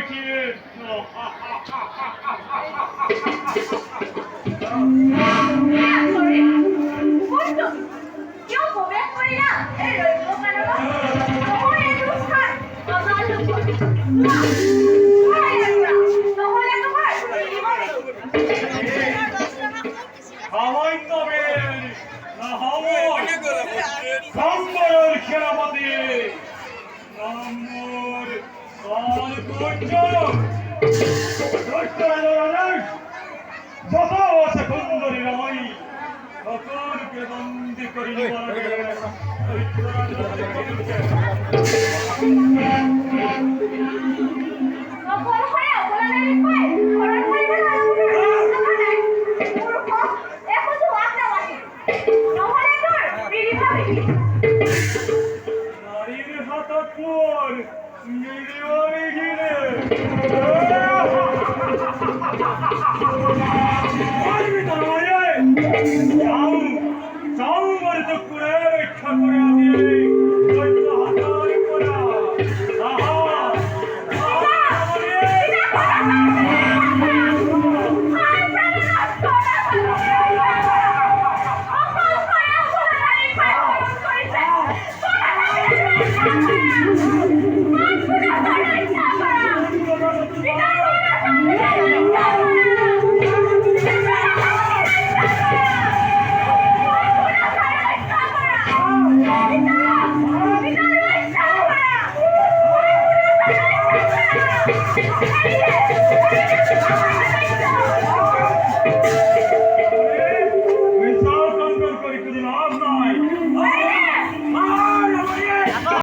ছিলেন হাওয়াই তবেন না হাওয়াই সম্বরের সেনাপতি নম্বর যত আছে সুন্দরী রমণী সকলকে বন্দি করি নারীর হাতত মোর মিলিয়নে ঘিরে যাও